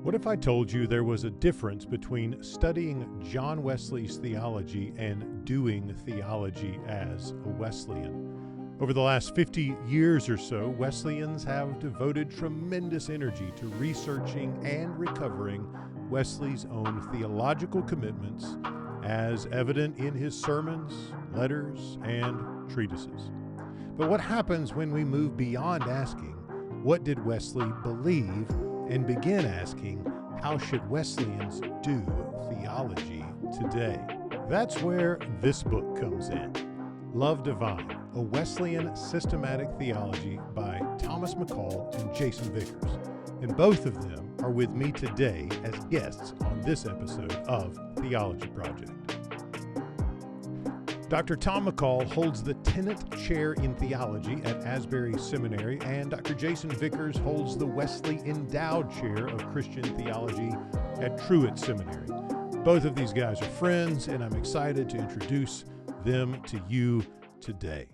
What if I told you there was a difference between studying John Wesley's theology and doing theology as a Wesleyan? Over the last 50 years or so, Wesleyans have devoted tremendous energy to researching and recovering Wesley's own theological commitments, as evident in his sermons, letters, and treatises. But what happens when we move beyond asking, what did Wesley believe, and begin asking, how should Wesleyans do theology today? That's where this book comes in. Love Divine, a Wesleyan Systematic Theology by Thomas McCall and Jason Vickers. And both of them are with me today as guests on this episode of Theology Project. Dr. Tom McCall holds the Tennant Chair in Theology at Asbury Seminary, and Dr. Jason Vickers holds the Wesley Endowed Chair of Christian Theology at Truett Seminary. Both of these guys are friends, and I'm excited to introduce them to you today.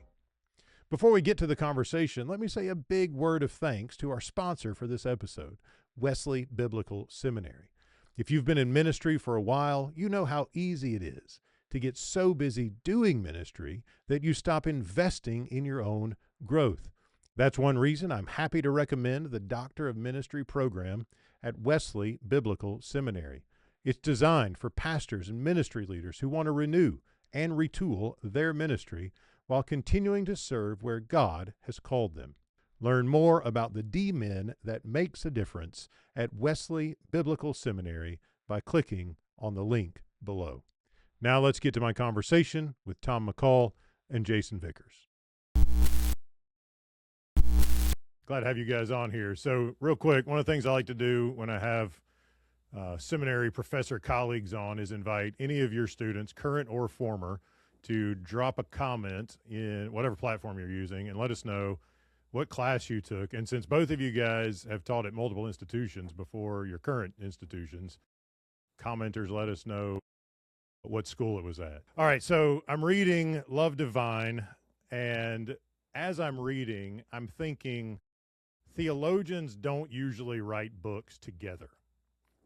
Before we get to the conversation, let me say a big word of thanks to our sponsor for this episode, Wesley Biblical Seminary. If you've been in ministry for a while, you know how easy it is to get so busy doing ministry that you stop investing in your own growth. That's one reason I'm happy to recommend the Doctor of Ministry program at Wesley Biblical Seminary. It's designed for pastors and ministry leaders who want to renew and retool their ministry while continuing to serve where God has called them. Learn more about the D-Men that makes a difference at Wesley Biblical Seminary by clicking on the link below. Now let's get to my conversation with Tom McCall and Jason Vickers. Glad to have you guys on here. So real quick, one of the things I like to do when I have seminary professor colleagues on is invite any of your students, current or former, to drop a comment in whatever platform you're using and let us know what class you took. And since both of you guys have taught at multiple institutions before your current institutions, commenters let us know what school it was at. All right, so I'm reading Love Divine, and as I'm reading, I'm thinking theologians don't usually write books together.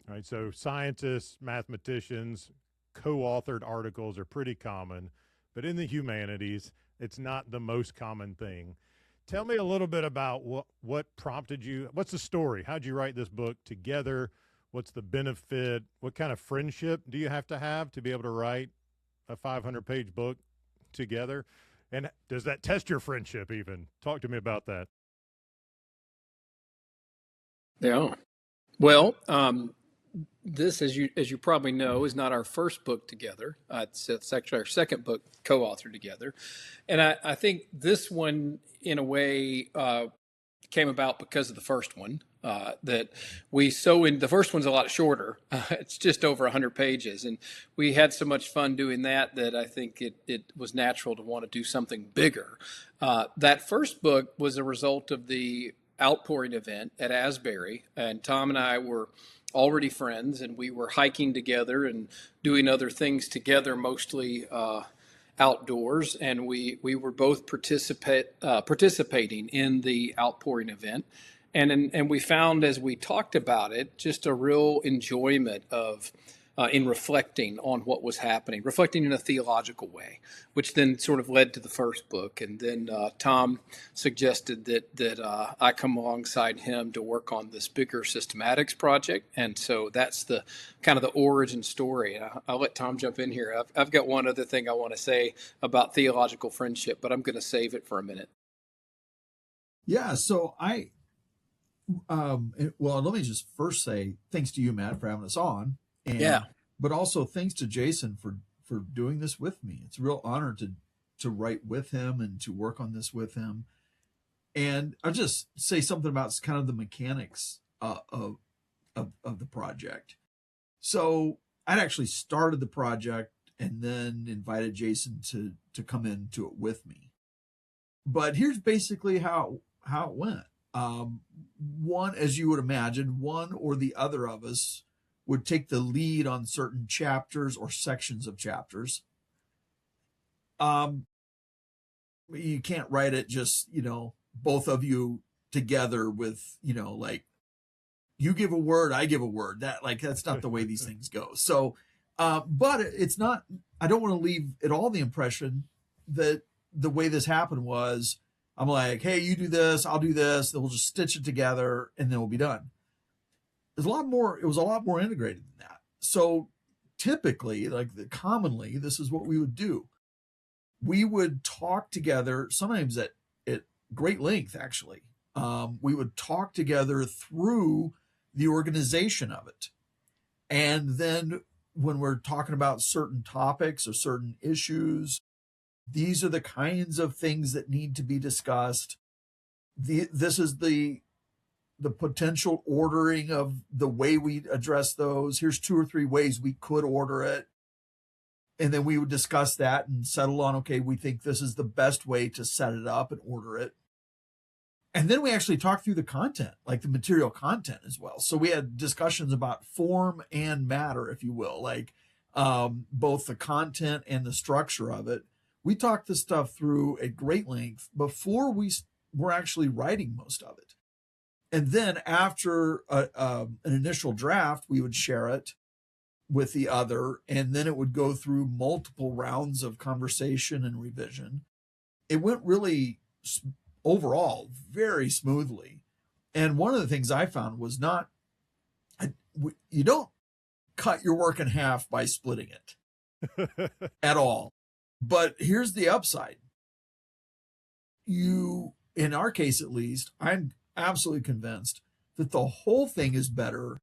All right, so scientists, mathematicians, co-authored articles are pretty common, but in the humanities, it's not the most common thing. Tell me a little bit about what prompted you. What's the story? How'd you write this book together? What's the benefit? What kind of friendship do you have to be able to write a 500-page book together? And does that test your friendship even? Talk to me about that. Yeah. Well, this, as you probably know, is not our first book together. It's actually our second book co-authored together. And I think this one, in a way, came about because of the first one. The first one's a lot shorter. It's just over 100 pages. And we had so much fun doing that I think it was natural to want to do something bigger. That first book was a result of the outpouring event at Asbury. And Tom and I were already friends, and we were hiking together and doing other things together, mostly outdoors. And we were both participating in the outpouring event. And we found, as we talked about it, just a real enjoyment of in reflecting on what was happening, reflecting in a theological way, which then sort of led to the first book. And then Tom suggested that I come alongside him to work on this bigger systematics project. And so that's the kind of the origin story. I'll let Tom jump in here. I've got one other thing I want to say about theological friendship, but I'm going to save it for a minute. Yeah, so well, let me just first say thanks to you, Matt, for having us on. But also thanks to Jason for doing this with me. It's a real honor to write with him and to work on this with him. And I'll just say something about kind of the mechanics of the project. So I'd actually started the project and then invited Jason to come into it with me. But here's basically how it went. One, as you would imagine, one or the other of us would take the lead on certain chapters or sections of chapters. You can't write it just, both of you together with, like you give a word, I give a word. That's not the way these things go. So, but it's not, I don't want to leave at all the impression that the way this happened was, I'm like, hey, you do this, I'll do this, then we'll just stitch it together and then we'll be done. It was a lot more integrated than that. So typically, commonly, this is what we would do. We would talk together, sometimes at great length, actually. We would talk together through the organization of it. And then when we're talking about certain topics or certain issues, these are the kinds of things that need to be discussed. This is the potential ordering of the way we address those. Here's 2 or 3 ways we could order it. And then we would discuss that and settle on, okay, we think this is the best way to set it up and order it. And then we actually talked through the content, like the material content as well. So we had discussions about form and matter, if you will, both the content and the structure of it. We talked this stuff through at great length before we were actually writing most of it. And then after an initial draft, we would share it with the other, and then it would go through multiple rounds of conversation and revision. It went really overall very smoothly. And one of the things I found was you don't cut your work in half by splitting it at all. But here's the upside. In our case at least, I'm absolutely convinced that the whole thing is better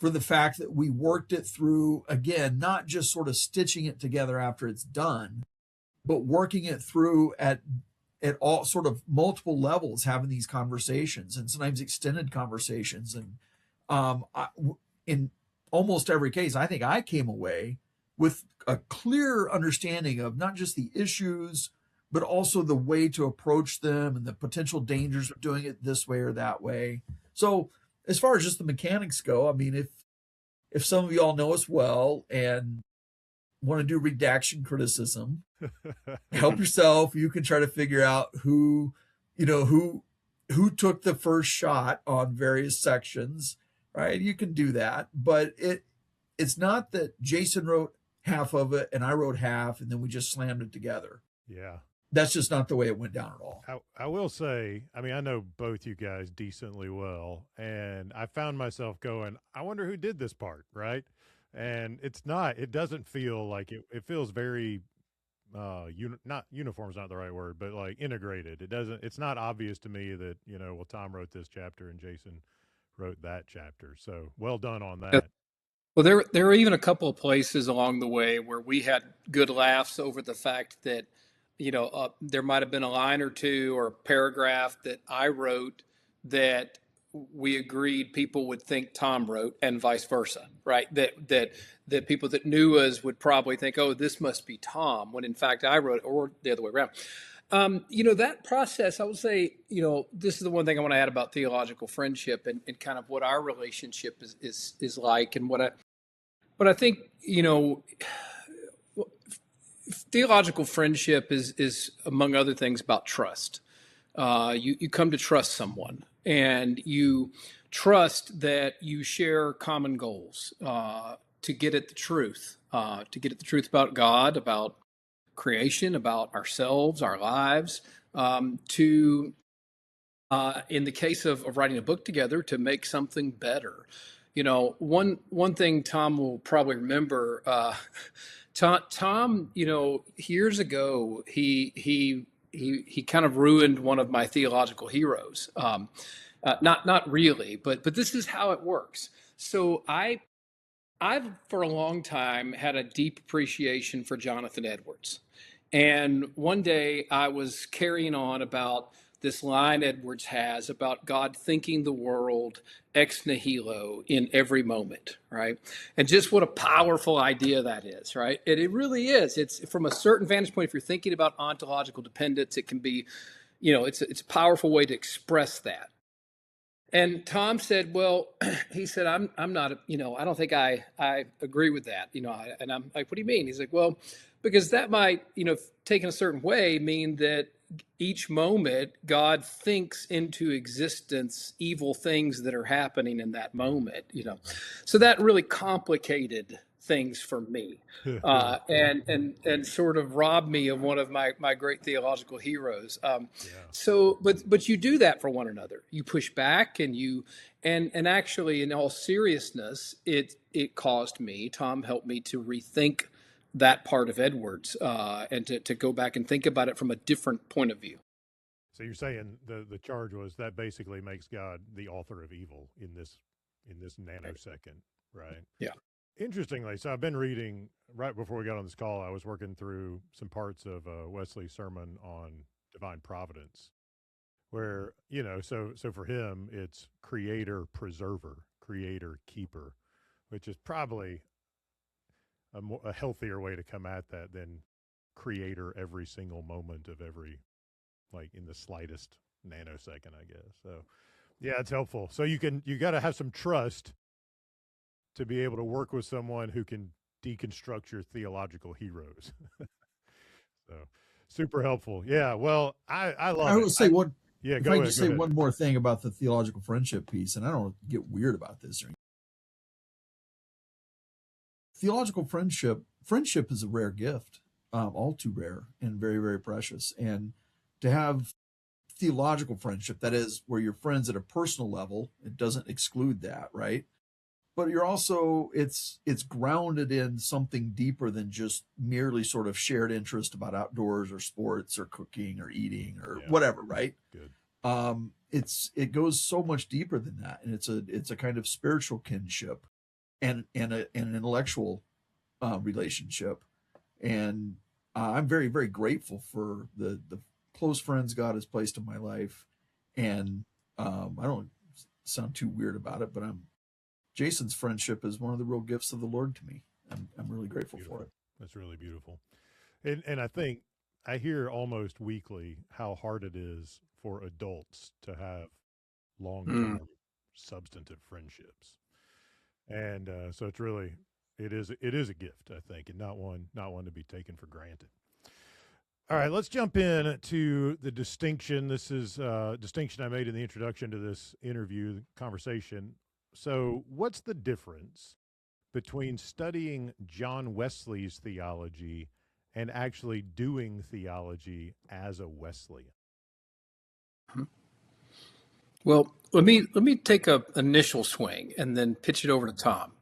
for the fact that we worked it through, again, not just sort of stitching it together after it's done, but working it through at all sort of multiple levels, having these conversations and sometimes extended conversations. And in almost every case, I think I came away with a clear understanding of not just the issues, but also the way to approach them and the potential dangers of doing it this way or that way. So as far as just the mechanics go, I mean, if some of you all know us well and want to do redaction criticism, help yourself. You can try to figure out who took the first shot on various sections, right? You can do that, but it's not that Jason wrote half of it and I wrote half and then we just slammed it together. Yeah. That's just not the way it went down at all. I will say, I mean, I know both you guys decently well, and I found myself going, I wonder who did this part, right? And it doesn't feel like it feels very, not uniform is not the right word, but like integrated. It's not obvious to me that, well, Tom wrote this chapter and Jason wrote that chapter. So well done on that. Well, there were even a couple of places along the way where we had good laughs over the fact that, there might have been a line or two or a paragraph that I wrote that we agreed people would think Tom wrote, and vice versa, right? That people that knew us would probably think, oh, this must be Tom, when in fact I wrote it, or the other way around. That process, I would say, this is the one thing I want to add about theological friendship and kind of what our relationship is like, and but I think, theological friendship is among other things about trust. You come to trust someone, and you trust that you share common goals to get at the truth, about God, about creation, about ourselves, our lives, in the case of writing a book together, to make something better. One thing Tom will probably remember, Tom, years ago, he kind of ruined one of my theological heroes. Not really, but this is how it works. So I've for a long time had a deep appreciation for Jonathan Edwards. And one day I was carrying on about this line Edwards has about God thinking the world ex nihilo in every moment, right? And just what a powerful idea that is, right? And it really is. It's from a certain vantage point, if you're thinking about ontological dependence, it can be, it's a powerful way to express that. And Tom said, well, he said, I'm not, I don't think I agree with that, and I'm like, what do you mean? He's like, well, because that might, taken a certain way, mean that each moment God thinks into existence evil things that are happening in that moment, So that really complicated things for me, and sort of robbed me of one of my great theological heroes. So, but you do that for one another. You push back, and actually, in all seriousness, it caused me. Tom helped me to rethink that part of Edwards, and to go back and think about it from a different point of view. So you're saying the charge was that basically makes God the author of evil in this nanosecond, right? Yeah. Interestingly, so I've been reading right before we got on this call. I was working through some parts of Wesley's sermon on divine providence, where so for him it's creator preserver, creator keeper, which is probably a healthier way to come at that than creator every single moment of every, like in the slightest nanosecond, I guess. So yeah, it's helpful. So you got to have some trust to be able to work with someone who can deconstruct your theological heroes. So super helpful. Yeah. Well, I love it. I will say one. Yeah, if go I ahead. just say one more thing about the theological friendship piece, and I don't get weird about this. Theological friendship is a rare gift, all too rare and very, very precious. And to have theological friendship, that is where you're friends at a personal level, it doesn't exclude that, right? But you're also, it's grounded in something deeper than just merely sort of shared interest about outdoors or sports or cooking or eating or whatever, right? Good. It goes so much deeper than that, and it's a kind of spiritual kinship and an intellectual relationship. And I'm very, very grateful for the close friends God has placed in my life. And I don't sound too weird about it, but Jason's friendship is one of the real gifts of the Lord to me. I'm really grateful for it. That's really beautiful. And I think I hear almost weekly how hard it is for adults to have long-term substantive friendships. And so it is a gift, I think, and not one to be taken for granted. All right, let's jump in to the distinction. This is a distinction I made in the introduction to this interview, conversation. So what's the difference between studying John Wesley's theology and actually doing theology as a Wesleyan? Well, let me take an initial swing and then pitch it over to Tom.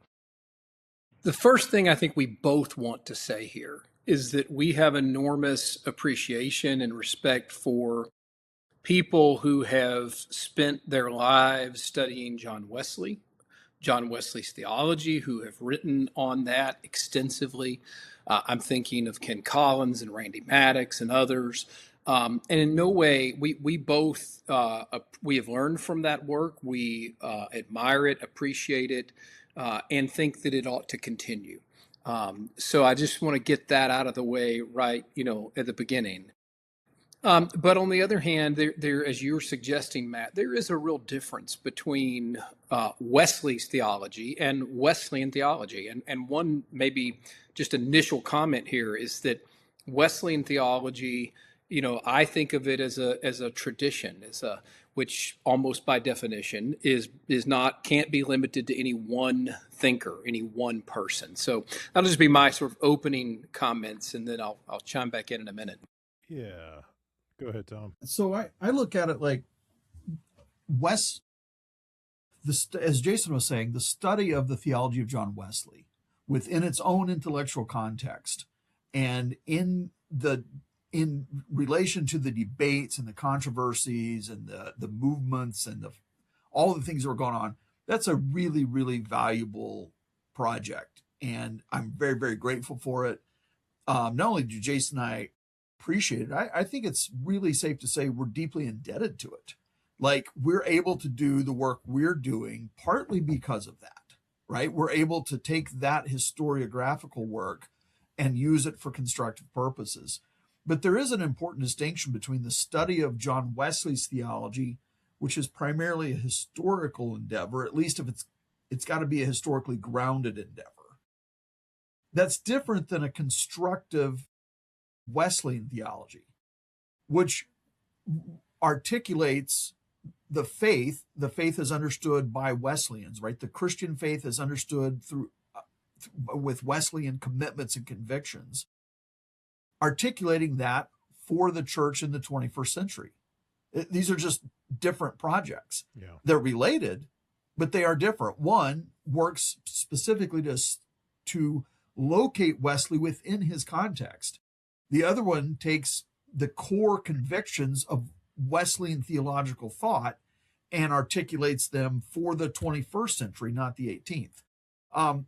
The first thing I think we both want to say here is that we have enormous appreciation and respect for people who have spent their lives studying John Wesley's theology, who have written on that extensively. I'm thinking of Ken Collins and Randy Maddox and others. And in no way, we both, we have learned from that work. We admire it, appreciate it, and think that it ought to continue. So I just want to get that out of the way right, at the beginning. But on the other hand, there, as you were suggesting, Matt, there is a real difference between Wesley's theology and Wesleyan theology. And one maybe just initial comment here is that Wesleyan theology, I think of it as a tradition, which almost by definition can't be limited to any one thinker, any one person. So that'll just be my sort of opening comments, and then I'll chime back in a minute. Yeah. Go ahead, Tom. So I look at it like as Jason was saying, the study of the theology of John Wesley within its own intellectual context and in relation to the debates and the controversies and the movements and all the things that were going on, that's a really, really valuable project. And I'm very, very grateful for it. Not only do Jason and I appreciate it, I think it's really safe to say we're deeply indebted to it. Like, we're able to do the work we're doing partly because of that, right? We're able to take that historiographical work and use it for constructive purposes. But there is an important distinction between the study of John Wesley's theology, which is primarily a historical endeavor, at least if it's got to be a historically grounded endeavor. That's different than a constructive Wesleyan theology, which articulates the faith. The faith is understood by Wesleyans, right? The Christian faith is understood with Wesleyan commitments and convictions, articulating that for the church in the 21st century. These are just different projects. Yeah. They're related, but they are different. One works specifically to locate Wesley within his context. The other one takes the core convictions of Wesleyan theological thought and articulates them for the 21st century, not the 18th.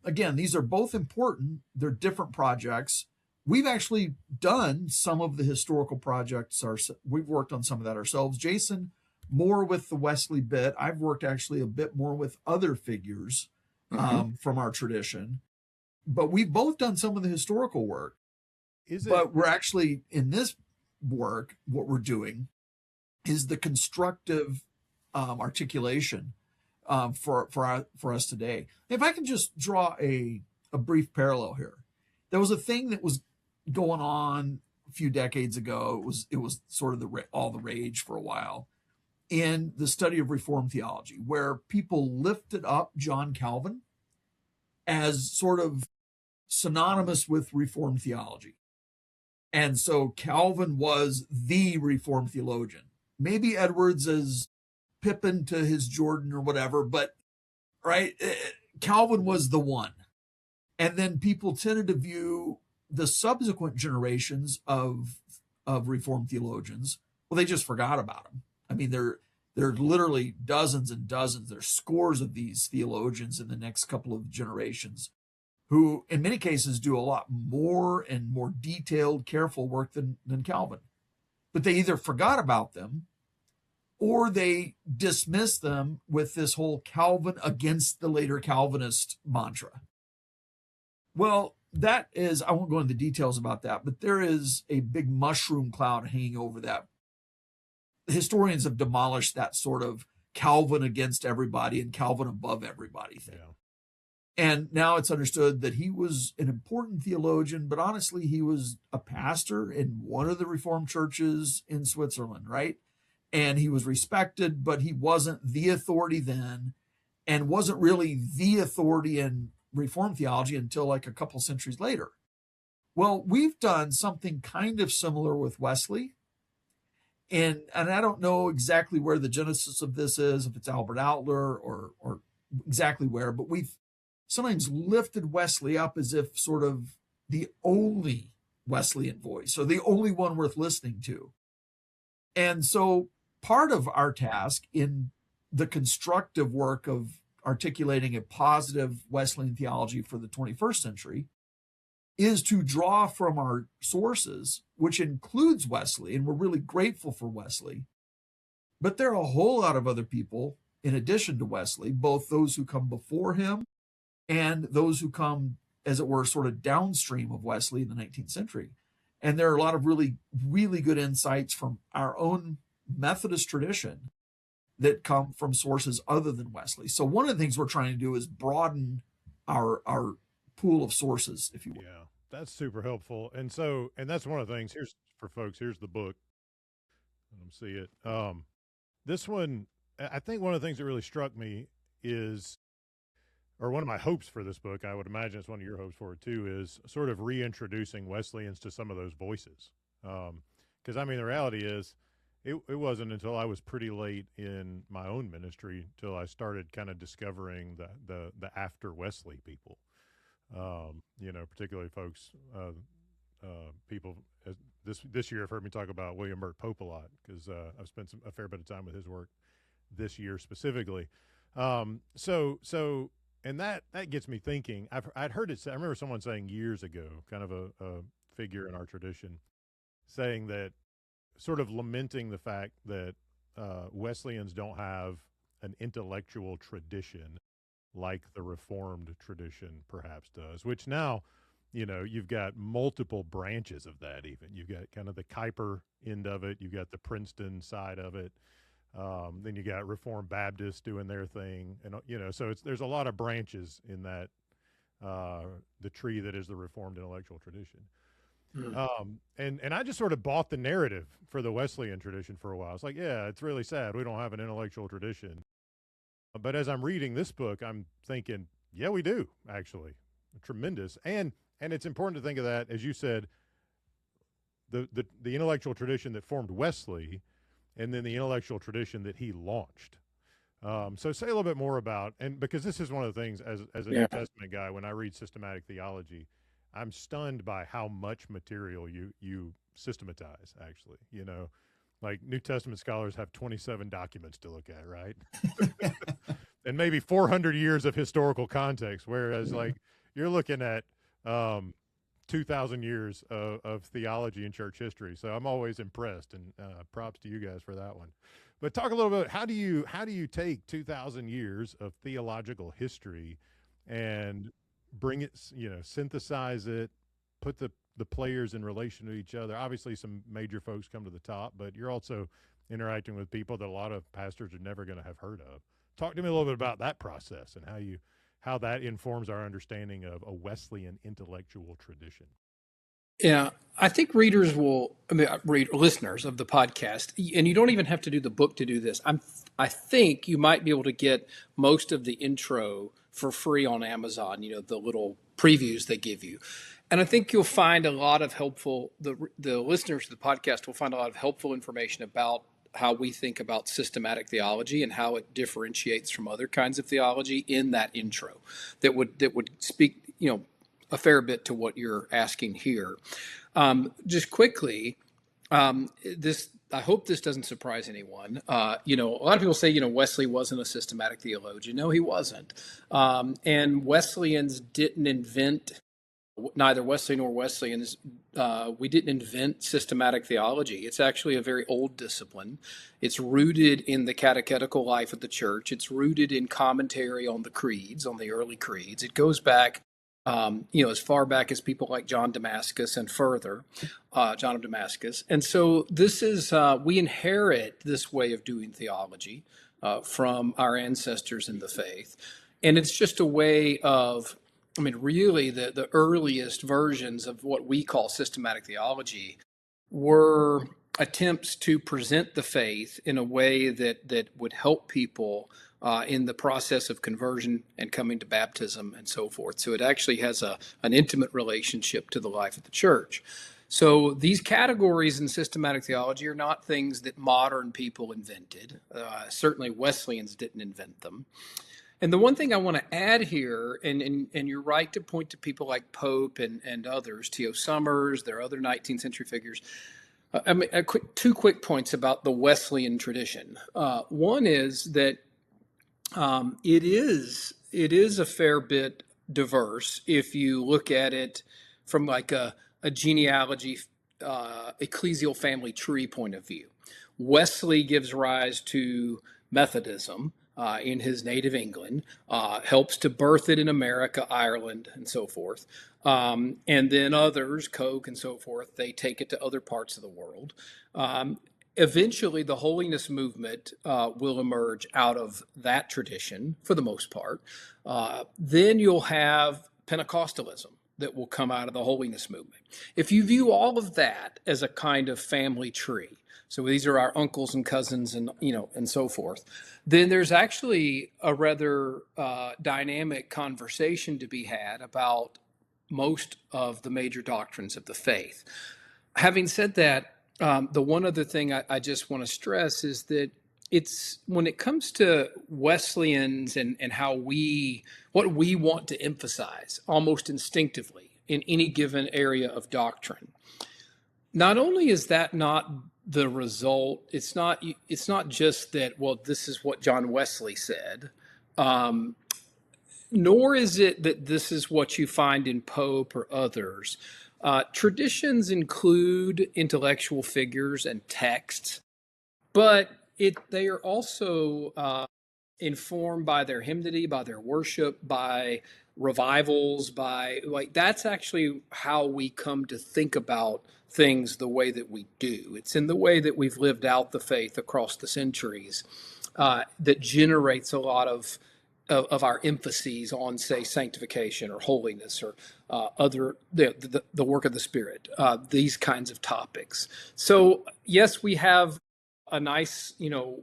Again, these are both important. They're different projects. We've actually done some of the historical projects. We've worked on some of that ourselves. Jason, more with the Wesley bit. I've worked actually a bit more with other figures from our tradition. But we've both done some of the historical work. But we're actually, in this work, what we're doing is the constructive articulation for us today. If I can just draw a brief parallel here. There was a thing that was going on a few decades ago. It was sort of all the rage for a while in the study of Reformed theology, where people lifted up John Calvin as sort of synonymous with Reformed theology. And so Calvin was the Reformed theologian. Maybe Edwards as Pippin to his Jordan or whatever, but right, Calvin was the one. And then people tended to view the subsequent generations of Reformed theologians, well, they just forgot about them. I mean, there are literally dozens and dozens, there's scores of these theologians in the next couple of generations who in many cases do a lot more and more detailed, careful work than Calvin. But they either forgot about them or they dismissed them with this whole Calvin against the later Calvinist mantra. Well, that is, I won't go into details about that, but there is a big mushroom cloud hanging over that. Historians have demolished that sort of Calvin against everybody and Calvin above everybody thing. Yeah. And now it's understood that he was an important theologian, but honestly, he was a pastor in one of the Reformed churches in Switzerland, right? And he was respected, but he wasn't the authority then and wasn't really the authority in Reformed theology until like a couple centuries later. Well, we've done something kind of similar with Wesley. And I don't know exactly where the genesis of this is, if it's Albert Outler or exactly where, but we've sometimes lifted Wesley up as if sort of the only Wesleyan voice or the only one worth listening to. And so part of our task in the constructive work of articulating a positive Wesleyan theology for the 21st century is to draw from our sources, which includes Wesley, and we're really grateful for Wesley. But there are a whole lot of other people in addition to Wesley, both those who come before him and those who come, as it were, sort of downstream of Wesley in the 19th century. And there are a lot of really, really good insights from our own Methodist tradition that come from sources other than Wesley. So one of the things we're trying to do is broaden our pool of sources, if you will. Yeah, that's super helpful. And that's one of the things. Here's for folks. Here's the book. Let them see it. This one, I think one of the things that really struck me is, or one of my hopes for this book, I would imagine it's one of your hopes for it too, is sort of reintroducing Wesleyans to some of those voices. Because I mean, the reality is, it wasn't until I was pretty late in my own ministry till I started kind of discovering the after Wesley people. Particularly folks, people. This year have heard me talk about William Burt Pope a lot because I've spent a fair bit of time with his work this year specifically. And that gets me thinking. I'd heard it. I remember someone saying years ago, kind of a figure in our tradition, saying that, sort of lamenting the fact that Wesleyans don't have an intellectual tradition like the Reformed tradition perhaps does, which now, you've got multiple branches of that even. You've got kind of the Kuyper end of it. You've got the Princeton side of it. Then you got Reformed Baptists doing their thing, and so there's a lot of branches in that the tree that is the Reformed intellectual tradition. And I just sort of bought the narrative for the Wesleyan tradition for a while. It's like, yeah, it's really sad we don't have an intellectual tradition. But as I'm reading this book, I'm thinking, yeah, we do actually, tremendous. And it's important to think of that, as you said, the intellectual tradition that formed Wesley, and then the intellectual tradition that he launched. So say a little bit more about, and because this is one of the things as a New Testament guy, when I read systematic theology, I'm stunned by how much material you systematize, actually. Like New Testament scholars have 27 documents to look at, right? And maybe 400 years of historical context, whereas like you're looking at 2,000 years of theology and church history. So I'm always impressed, and props to you guys for that one. But talk a little bit, how do you take 2,000 years of theological history and bring it, synthesize it, put the players in relation to each other? Obviously some major folks come to the top, but you're also interacting with people that a lot of pastors are never going to have heard of. Talk to me a little bit about that process and how that informs our understanding of a Wesleyan intellectual tradition. Yeah, I think listeners of the podcast, and you don't even have to do the book to do this. I think you might be able to get most of the intro for free on Amazon, the little previews they give you. And I think you'll find a lot of helpful, the listeners of the podcast will find a lot of helpful information about how we think about systematic theology and how it differentiates from other kinds of theology in that intro that would speak, a fair bit to what you're asking here. Just quickly, I hope this doesn't surprise anyone. A lot of people say, Wesley wasn't a systematic theologian. No, he wasn't. And Wesleyans didn't invent, neither Wesley nor Wesleyans, we didn't invent systematic theology. It's actually a very old discipline. It's rooted in the catechetical life of the church. It's rooted in commentary on the creeds, on the early creeds. It goes back as far back as people like John Damascus and further, John of Damascus. And so this is, we inherit this way of doing theology from our ancestors in the faith. And it's just a way of, really the earliest versions of what we call systematic theology were attempts to present the faith in a way that would help people in the process of conversion and coming to baptism and so forth. So it actually has an intimate relationship to the life of the church. So these categories in systematic theology are not things that modern people invented. Certainly Wesleyans didn't invent them. And the one thing I want to add here, and you're right to point to people like Pope and others, T.O. Summers, there are other 19th century figures. Two quick points about the Wesleyan tradition. One is that it is a fair bit diverse if you look at it from like a genealogy, ecclesial family tree point of view. Wesley gives rise to Methodism in his native England, helps to birth it in America, Ireland, and so forth. And then others, Koch and so forth, they take it to other parts of the world. Eventually, the holiness movement will emerge out of that tradition for the most part. Then you'll have Pentecostalism that will come out of the holiness movement. If you view all of that as a kind of family tree, so these are our uncles and cousins and and so forth, then there's actually a rather dynamic conversation to be had about most of the major doctrines of the faith. Having said that, the one other thing I just want to stress is that it's when it comes to Wesleyans and what we want to emphasize almost instinctively in any given area of doctrine. Not only is that not the result, it's not just that, well, this is what John Wesley said, nor is it that this is what you find in Pope or others. Traditions include intellectual figures and texts, but they are also informed by their hymnody, by their worship, by revivals, by like that's actually how we come to think about things the way that we do. It's in the way that we've lived out the faith across the centuries that generates a lot of our emphases on, say, sanctification or holiness or other the work of the Spirit, these kinds of topics. So yes, we have a nice,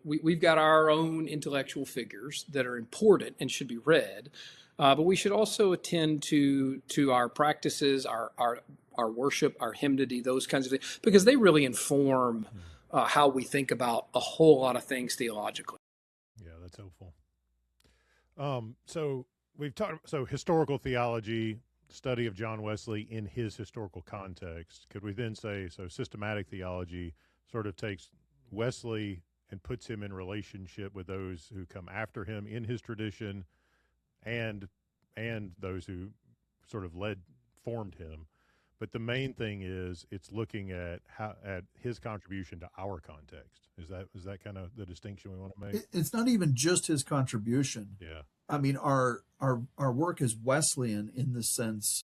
we've got our own intellectual figures that are important and should be read, but we should also attend to our practices, our worship, our hymnody, those kinds of things, because they really inform how we think about a whole lot of things theologically. Yeah, that's helpful. So we've talked, so historical theology, study of John Wesley in his historical context. Could we then say, so systematic theology sort of takes Wesley and puts him in relationship with those who come after him in his tradition and those who sort of formed him. But the main thing is it's looking at his contribution to our context. Is that kind of the distinction we want to make? It's not even just his contribution. Yeah. I mean, our work is Wesleyan in the sense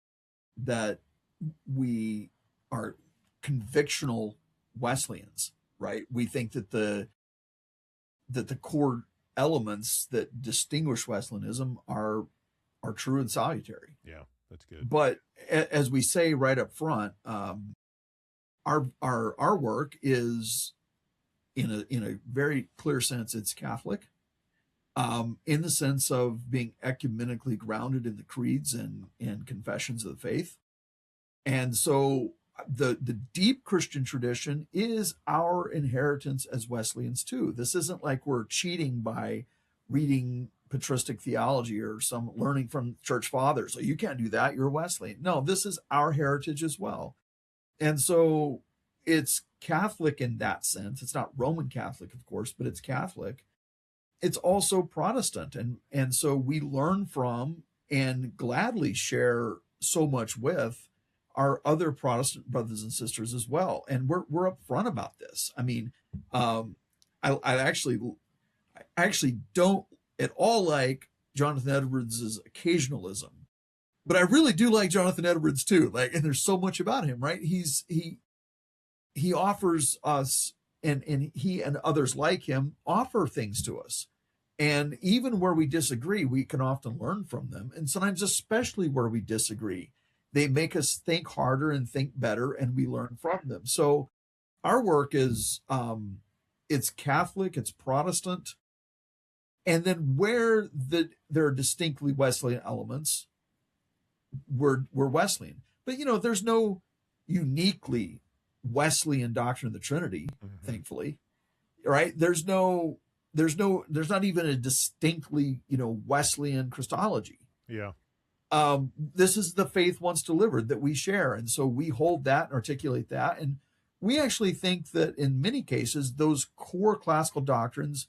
that we are convictional Wesleyans, right? We think that the core elements that distinguish Wesleyanism are true and salutary. Yeah, that's good. But as we say right up front, our work is in a very clear sense, it's Catholic, in the sense of being ecumenically grounded in the creeds and confessions of the faith. And so the deep Christian tradition is our inheritance as Wesleyans too. This isn't like we're cheating by reading patristic theology or some learning from church fathers. So you can't do that, you're a Wesleyan. No, this is our heritage as well. And so it's Catholic in that sense. It's not Roman Catholic, of course, but it's Catholic. It's also Protestant. And so we learn from and gladly share so much with our other Protestant brothers and sisters as well. And we're upfront about this. I mean, I actually don't at all like Jonathan Edwards' occasionalism, but I really do like Jonathan Edwards too. Like, and there's so much about him, right? He offers us, and he and others like him offer things to us. And even where we disagree, we can often learn from them. And sometimes, especially where we disagree, they make us think harder and think better, and we learn from them. So our work is, it's Catholic, it's Protestant. And then where there are distinctly Wesleyan elements, we're Wesleyan. But, there's no uniquely Wesleyan doctrine of the Trinity, thankfully, right? There's not even a distinctly, Wesleyan Christology. Yeah. This is the faith once delivered that we share. And so we hold that and articulate that. And we actually think that in many cases, those core classical doctrines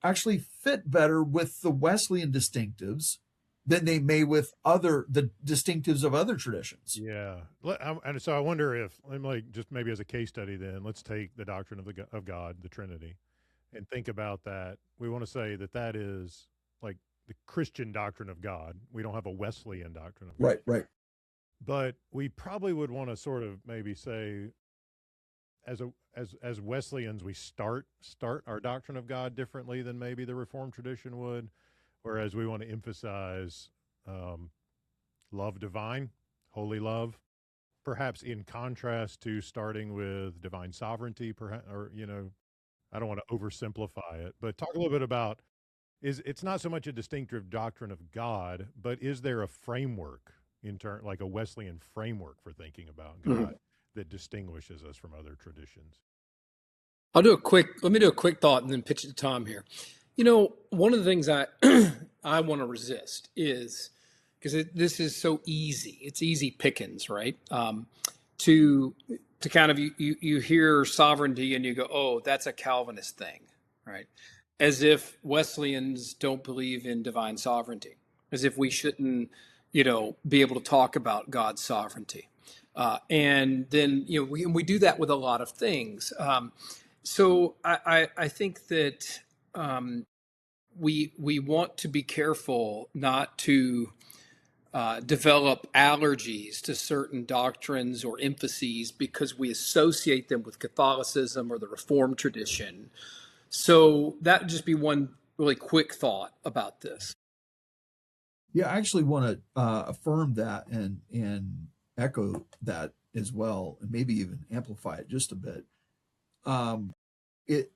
actually fit better with the Wesleyan distinctives than they may with the distinctives of other traditions. Yeah. And so I wonder if, like, just maybe as a case study then, let's take the doctrine of God, the Trinity, and think about that. We want to say that is like the Christian doctrine of God. We don't have a Wesleyan doctrine of God. Right. But we probably would want to sort of maybe say, as Wesleyans, we start our doctrine of God differently than maybe the Reformed tradition would, whereas we want to emphasize love divine, holy love, perhaps in contrast to starting with divine sovereignty, perhaps, or I don't want to oversimplify it, but talk a little bit about it's not so much a distinctive doctrine of God, but is there a framework like a Wesleyan framework for thinking about God that distinguishes us from other traditions? Let me do a quick thought and then pitch it to Tom here. One of the things I want to resist is, because this is so easy, it's easy pickings, right? To kind of, you hear sovereignty and you go, oh, that's a Calvinist thing, right? As if Wesleyans don't believe in divine sovereignty, as if we shouldn't, be able to talk about God's sovereignty. And then, we do that with a lot of things. So I think that we want to be careful not to develop allergies to certain doctrines or emphases because we associate them with Catholicism or the Reformed tradition. So that would just be one really quick thought about this. Yeah, I actually want to affirm that and echo that as well, and maybe even amplify it just a bit. It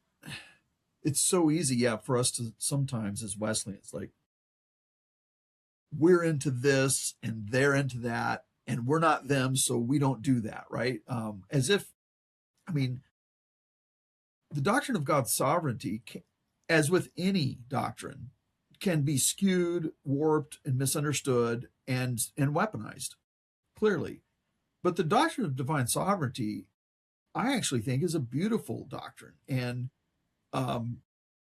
it's so easy, yeah, for us to sometimes as Wesleyans, like, we're into this and they're into that, and we're not them, so we don't do that, right? As if, I mean, the doctrine of God's sovereignty, as with any doctrine, can be skewed, warped, and misunderstood and weaponized, clearly. But the doctrine of divine sovereignty, I actually think, is a beautiful doctrine, and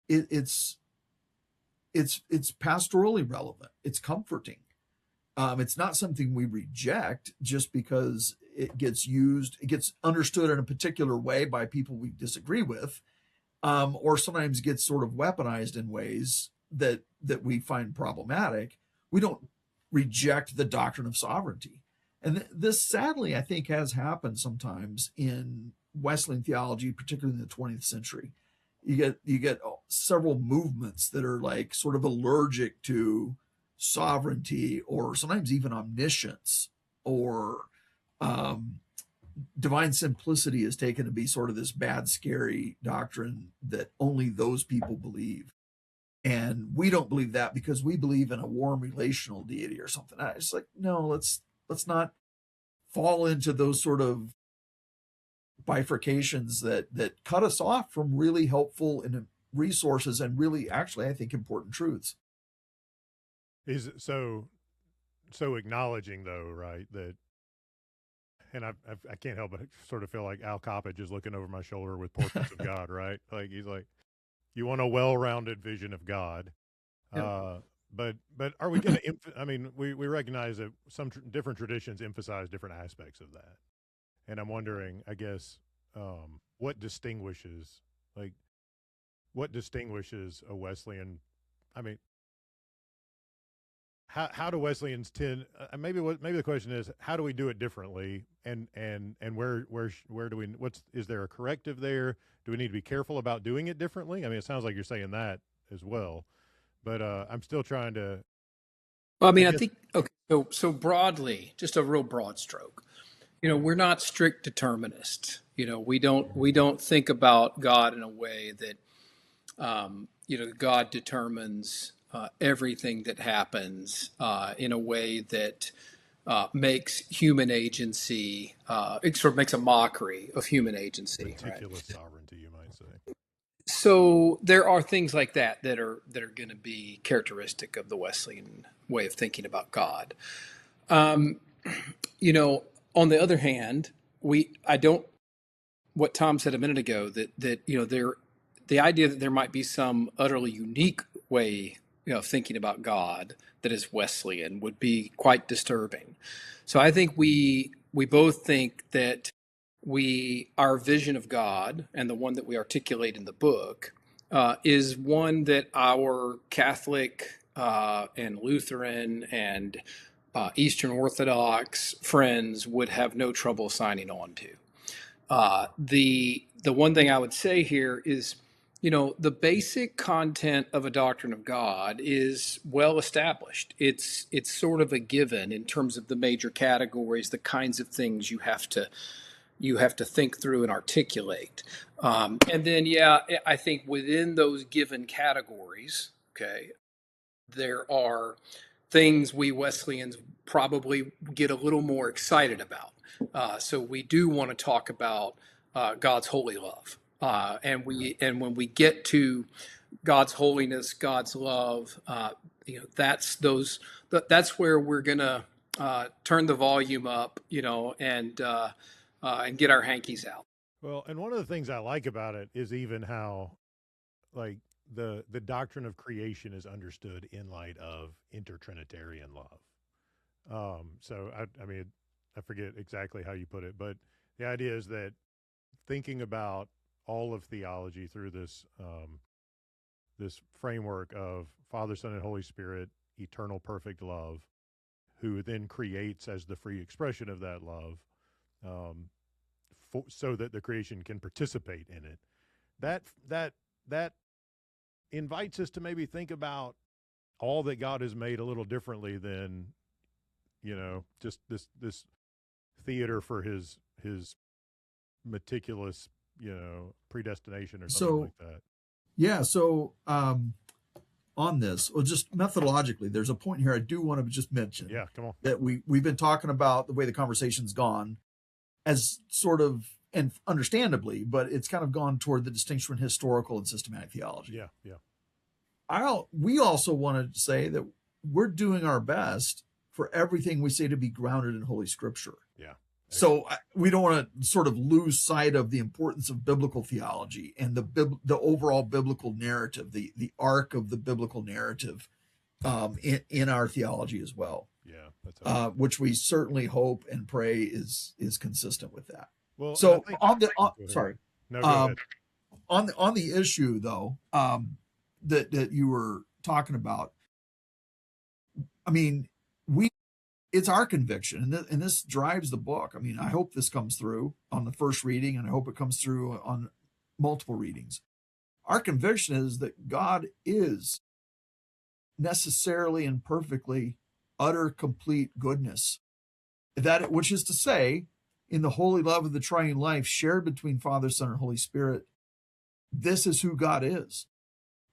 it's pastorally relevant. It's comforting. It's not something we reject just because it gets used, it gets understood in a particular way by people we disagree with, or sometimes gets sort of weaponized in ways that we find problematic. We don't reject the doctrine of sovereignty. And this, sadly, I think, has happened sometimes in Wesleyan theology, particularly in the 20th century. You get several movements that are like sort of allergic to sovereignty, or sometimes even omniscience, or divine simplicity is taken to be sort of this bad, scary doctrine that only those people believe. And we don't believe that because we believe in a warm relational deity or something. It's like, no, let's not fall into those sort of bifurcations that cut us off from really helpful and resources and really, actually, I think, important truths. Is so acknowledging, though, right, that, and I can't help but sort of feel like Al Coppage is looking over my shoulder with portraits of God, right? Like, he's like, you want a well-rounded vision of God. Yep. But are we going to, I mean, we recognize that some different traditions emphasize different aspects of that. And I'm wondering, I guess, what distinguishes a Wesleyan, I mean, how do Wesleyans tend? Maybe the question is, how do we do it differently? And where do we? Is there a corrective there? Do we need to be careful about doing it differently? I mean, it sounds like you're saying that as well, but I'm still trying to. Well, I mean, I think, okay. So broadly, just a real broad stroke. We're not strict determinists. We don't think about God in a way that God determines everything that happens in a way that makes human agency, it sort of makes a mockery of human agency. Meticulous sovereignty, you might say. So there are things like that are going to be characteristic of the Wesleyan way of thinking about God. On the other hand, what Tom said a minute ago, that the idea that there might be some utterly unique way of thinking about God that is Wesleyan would be quite disturbing. So I think we both think that our vision of God, and the one that we articulate in the book, is one that our Catholic and Lutheran and Eastern Orthodox friends would have no trouble signing on to. The one thing I would say here is, the basic content of a doctrine of God is well established. It's sort of a given in terms of the major categories, the kinds of things you have to think through and articulate. And then, I think within those given categories, okay, there are things we Wesleyans probably get a little more excited about. So we do want to talk about God's holy love, and when we get to God's holiness, God's love, that's where we're gonna turn the volume up, and get our hankies out. Well, and one of the things I like about it is even how, like, the doctrine of creation is understood in light of intertrinitarian love. So I mean, I forget exactly how you put it, but the idea is that thinking about all of theology through this this framework of Father, Son, and Holy Spirit, eternal perfect love, who then creates as the free expression of that love, so that the creation can participate in it. That invites us to maybe think about all that God has made a little differently than, just this theater for his meticulous, predestination or something like that. Yeah. So on this, or just methodologically, there's a point here I do want to just mention. Yeah, come on. That we've been talking about the way the conversation's gone as sort of, and understandably, but it's kind of gone toward the distinction between historical and systematic theology. Yeah, yeah. We also wanted to say that we're doing our best for everything we say to be grounded in Holy Scripture. Yeah. So we don't want to sort of lose sight of the importance of biblical theology and the overall biblical narrative, the arc of the biblical narrative in our theology as well. Yeah, that's which we certainly hope and pray is consistent with that. Well, so on the issue though, that you were talking about, I mean, it's our conviction, and this drives the book. I mean, I hope this comes through on the first reading, and I hope it comes through on multiple readings. Our conviction is that God is necessarily and perfectly utter, complete goodness. Which is to say, in the holy love of the triune life shared between Father, Son, and Holy Spirit, this is who God is.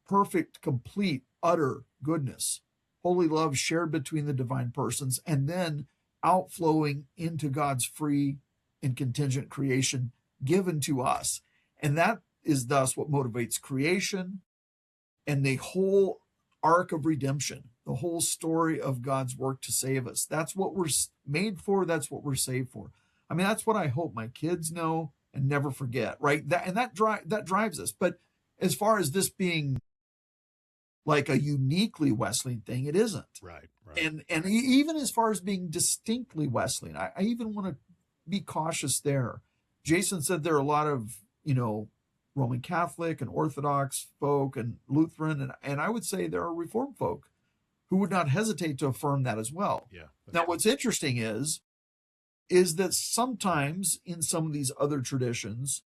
Perfect, complete, utter goodness. Holy love shared between the divine persons, and then outflowing into God's free and contingent creation given to us. And that is thus what motivates creation and the whole arc of redemption, the whole story of God's work to save us. That's what we're made for. That's what we're saved for. I mean, that's what I hope my kids know and never forget, right? That drives us. But as far as this being like a uniquely Wesleyan thing, it isn't. Right. And even as far as being distinctly Wesleyan, I even want to be cautious there. Jason said there are a lot of, Roman Catholic and Orthodox folk and Lutheran, and I would say there are Reformed folk who would not hesitate to affirm that as well. Yeah. Now, what's interesting is that sometimes in some of these other traditions,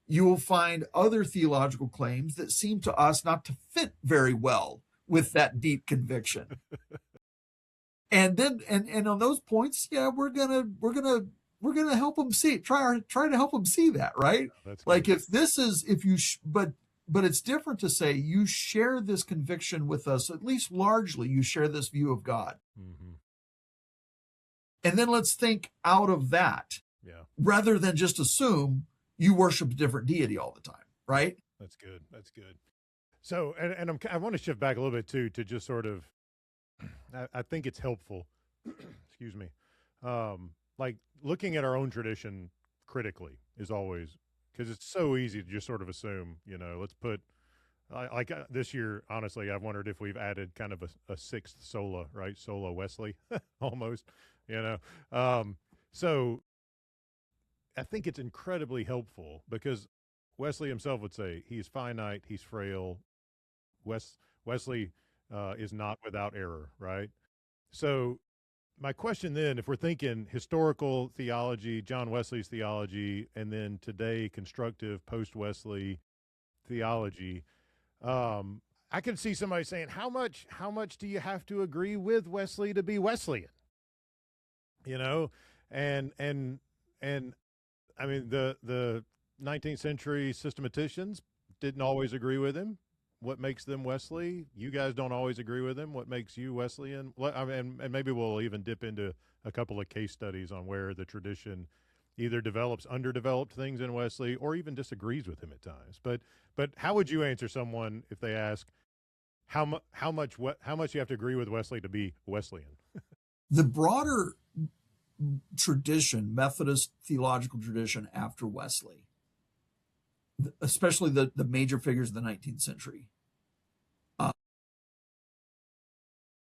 you will find other theological claims that seem to us not to fit very well with that deep conviction. And then, and on those points, yeah, we're gonna help them see, try to help them see that, right? Like if this is, but it's different to say you share this conviction with us, at least largely you share this view of God. Mm-hmm. And then let's think out of that, rather than just assume you worship a different deity all the time, right? That's good. So, and I want to shift back a little bit too, to just sort of, I think it's helpful, excuse me, like looking at our own tradition critically is always, because it's so easy to just sort of assume, let's put, like this year, honestly, I've wondered if we've added kind of a sixth sola, right? Sola Wesley, almost, so I think it's incredibly helpful because Wesley himself would say he's finite, he's frail. Wesley is not without error, right? So my question then, if we're thinking historical theology, John Wesley's theology, and then today constructive post-Wesley theology, I could see somebody saying, how much do you have to agree with Wesley to be Wesleyan? And I mean, the 19th century systematicians didn't always agree with him. What makes them Wesley? You guys don't always agree with him. What makes you Wesleyan? I mean, and maybe we'll even dip into a couple of case studies on where the tradition either develops underdeveloped things in Wesley or even disagrees with him at times. But how would you answer someone if they ask how much you have to agree with Wesley to be Wesleyan? The broader tradition, Methodist theological tradition after Wesley, especially the major figures of the 19th century,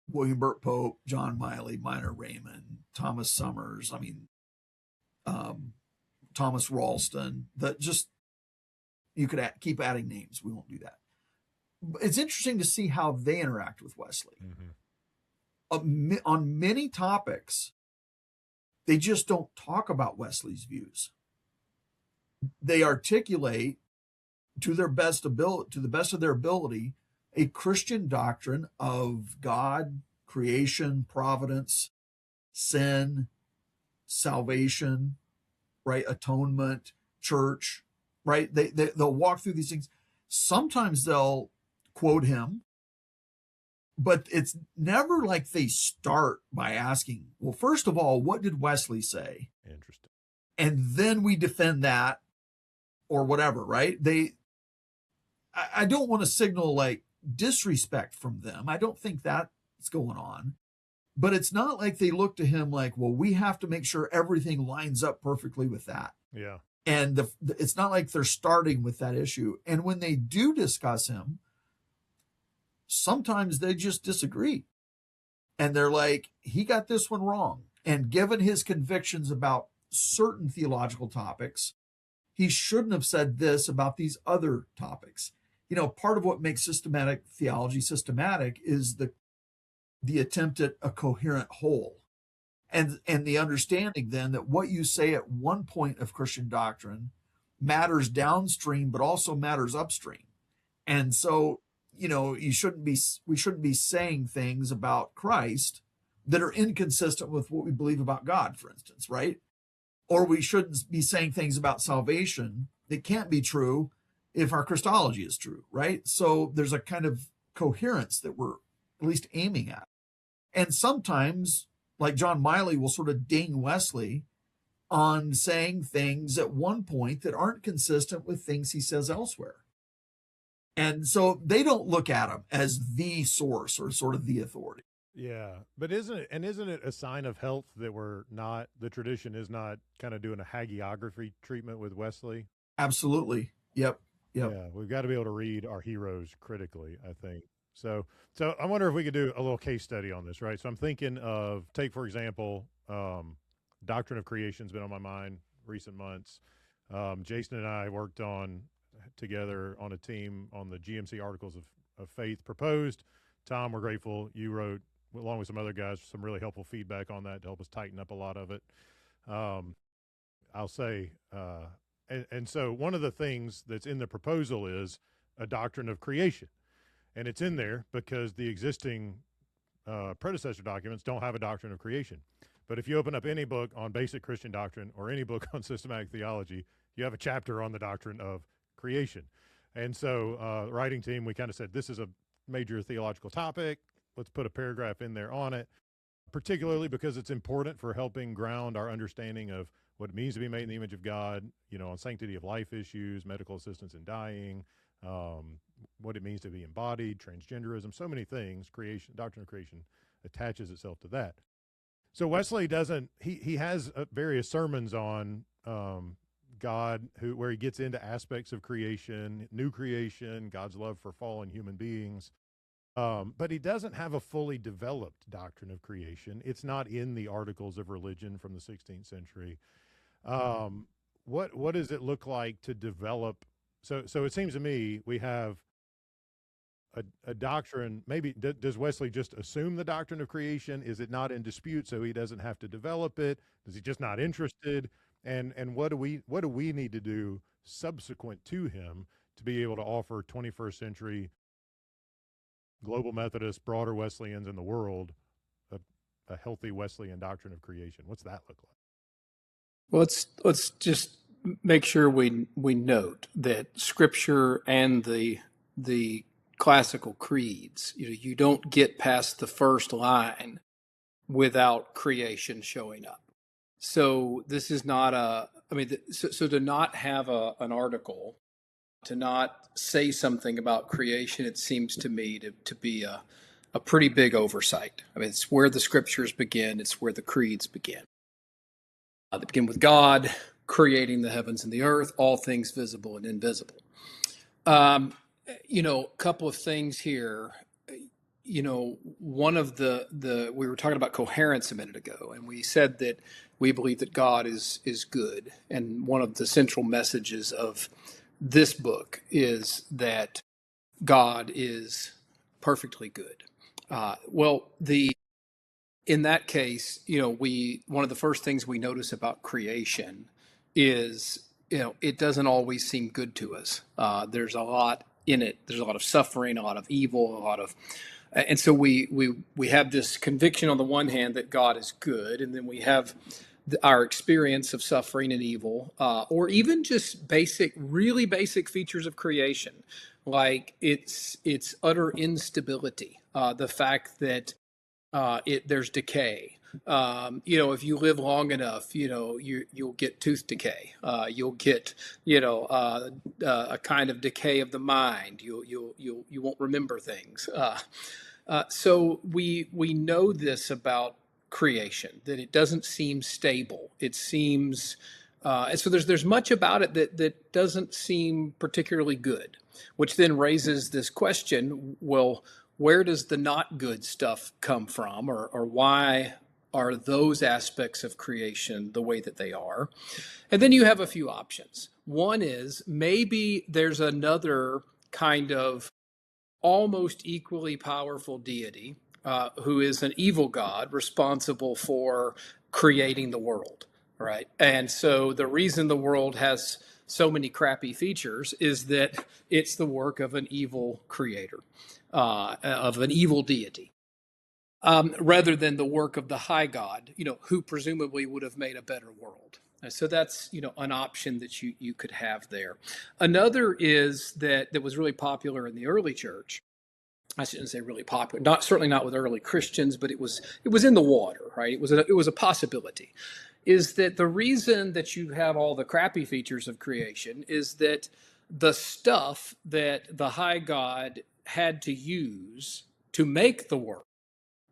William Burt Pope, John Miley, Minor Raymond, Thomas Summers, Thomas Ralston, you could keep adding names. We won't do that. It's interesting to see how they interact with Wesley. Mm-hmm. on many topics, they just don't talk about Wesley's views. They articulate to the best of their ability, a Christian doctrine of God, creation, providence, sin, salvation, right? Atonement, church, right? They'll walk through these things. Sometimes they'll quote him, but it's never like they start by asking, well, first of all, what did Wesley say? Interesting. And then we defend that or whatever, right? I don't want to signal like disrespect from them. I don't think that's going on. But it's not like they look to him like, well, we have to make sure everything lines up perfectly with that. Yeah. And it's not like they're starting with that issue. And when they do discuss him, sometimes they just disagree. And they're like, he got this one wrong. And given his convictions about certain theological topics, he shouldn't have said this about these other topics. You know, part of what makes systematic theology systematic is the attempt at a coherent whole. And the understanding then that what you say at one point of Christian doctrine matters downstream, but also matters upstream. And so, you know, we shouldn't be saying things about Christ that are inconsistent with what we believe about God, for instance, right? Or we shouldn't be saying things about salvation that can't be true if our Christology is true, right? So there's a kind of coherence that we're at least aiming at. And sometimes, like John Miley will sort of ding Wesley on saying things at one point that aren't consistent with things he says elsewhere. And so they don't look at him as the source or sort of the authority. Yeah. But isn't it a sign of health that the tradition is not kind of doing a hagiography treatment with Wesley? Absolutely. Yep. Yeah. We've got to be able to read our heroes critically, I think. So I wonder if we could do a little case study on this, right? So I'm thinking of, take, for example, doctrine of creation has been on my mind recent months. Jason and I worked together on a team on the GMC Articles of Faith proposed. Tom, we're grateful you wrote, along with some other guys, some really helpful feedback on that to help us tighten up a lot of it. I'll say, and so one of the things that's in the proposal is a doctrine of creation. And it's in there because the existing predecessor documents don't have a doctrine of creation. But if you open up any book on basic Christian doctrine or any book on systematic theology, you have a chapter on the doctrine of creation. And so writing team, we kind of said, this is a major theological topic. Let's put a paragraph in there on it, particularly because it's important for helping ground our understanding of what it means to be made in the image of God, you know, on sanctity of life issues, medical assistance in dying, what it means to be embodied, transgenderism, so many things. Doctrine of creation attaches itself to that. So Wesley he has various sermons on God, where he gets into aspects of creation, new creation, God's love for fallen human beings. But he doesn't have a fully developed doctrine of creation. It's not in the Articles of Religion from the 16th century. What does it look like to develop? So it seems to me we have a doctrine. Maybe does Wesley just assume the doctrine of creation? Is it not in dispute, so he doesn't have to develop it? Is he just not interested? And what do we need to do subsequent to him to be able to offer 21st century global Methodists, broader Wesleyans in the world a healthy Wesleyan doctrine of creation? What's that look like? Well, let's just make sure we note that Scripture and the classical creeds, you don't get past the first line without creation showing up. So this is not so to not have an article, to not say something about creation, it seems to me to be a pretty big oversight. I mean, it's where the Scriptures begin. It's where the creeds begin. They begin with God creating the heavens and the earth, all things visible and invisible. A couple of things here. One of we were talking about coherence a minute ago, and we said that we believe that God is good. And one of the central messages of this book is that God is perfectly good. in that case, one of the first things we notice about creation is, it doesn't always seem good to us. There's a lot in it. There's a lot of suffering, a lot of evil, and so we have this conviction on the one hand that God is good, and then we have our experience of suffering and evil, or even just really basic features of creation, like its utter instability, the fact that there's decay. If you live long enough, you'll get tooth decay. You'll get, a kind of decay of the mind. You won't remember things. So we know this about creation, that it doesn't seem stable. It seems, and so there's much about it that doesn't seem particularly good, which then raises this question: well, where does the not good stuff come from, or why are those aspects of creation the way that they are? And then you have a few options. One is maybe there's another kind of almost equally powerful deity who is an evil god responsible for creating the world, right? And so the reason the world has so many crappy features is that it's the work of an evil creator, of an evil deity, rather than the work of the high God, who presumably would have made a better world. And so that's, an option that you could have there. Another is that was really popular in the early church. I shouldn't say really popular, certainly not with early Christians, but it was in the water, right? It was a possibility. Is that the reason that you have all the crappy features of creation is that the stuff that the high God had to use to make the world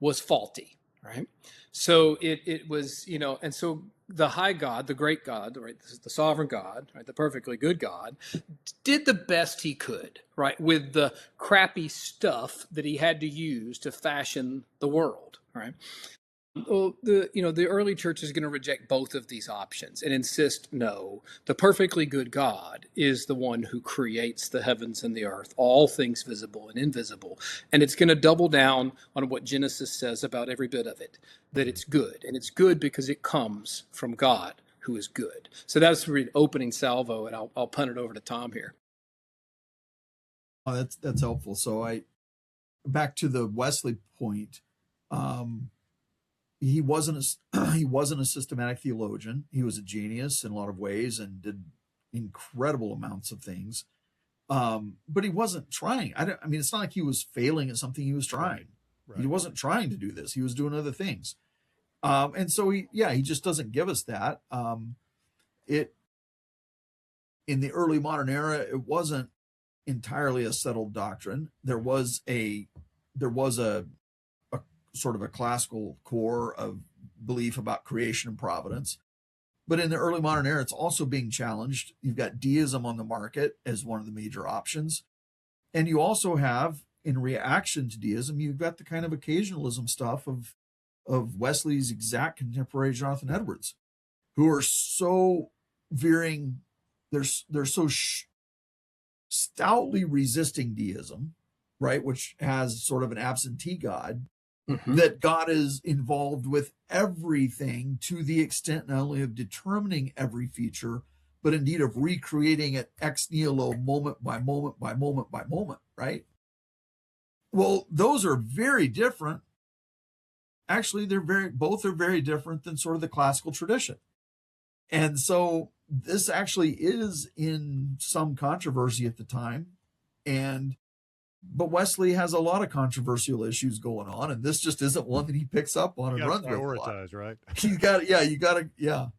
was faulty, right? So it was, and so the high God, the great God, right, the sovereign God, right, the perfectly good God, did the best he could, right, with the crappy stuff that he had to use to fashion the world, right? Well, the early church is going to reject both of these options and insist, no, the perfectly good God is the one who creates the heavens and the earth, all things visible and invisible. And it's going to double down on what Genesis says about every bit of it, that it's good. And it's good because it comes from God, who is good. So that's the opening salvo, and I'll punt it over to Tom here. Oh, that's helpful. So back to the Wesley point. He wasn't a systematic theologian. He was a genius in a lot of ways and did incredible amounts of things. But he wasn't trying. I mean, it's not like he was failing at something he was trying. Right. He wasn't trying to do this. He was doing other things. And so he just doesn't give us that. In the early modern era, it wasn't entirely a settled doctrine. There was a sort of a classical core of belief about creation and providence. But in the early modern era, it's also being challenged. You've got deism on the market as one of the major options. And you also have, in reaction to deism, you've got the kind of occasionalism stuff of Wesley's exact contemporary Jonathan Edwards, who are so veering, they're so stoutly resisting deism, right, which has sort of an absentee God, that God is involved with everything to the extent not only of determining every feature, but indeed of recreating it ex nihilo, moment by moment by moment by moment, right? Well, those are very different. Actually, both are very different than sort of the classical tradition. And so this actually is in some controversy at the time. But Wesley has a lot of controversial issues going on, and this just isn't one that he picks up on and runs with a lot. Right? You got to.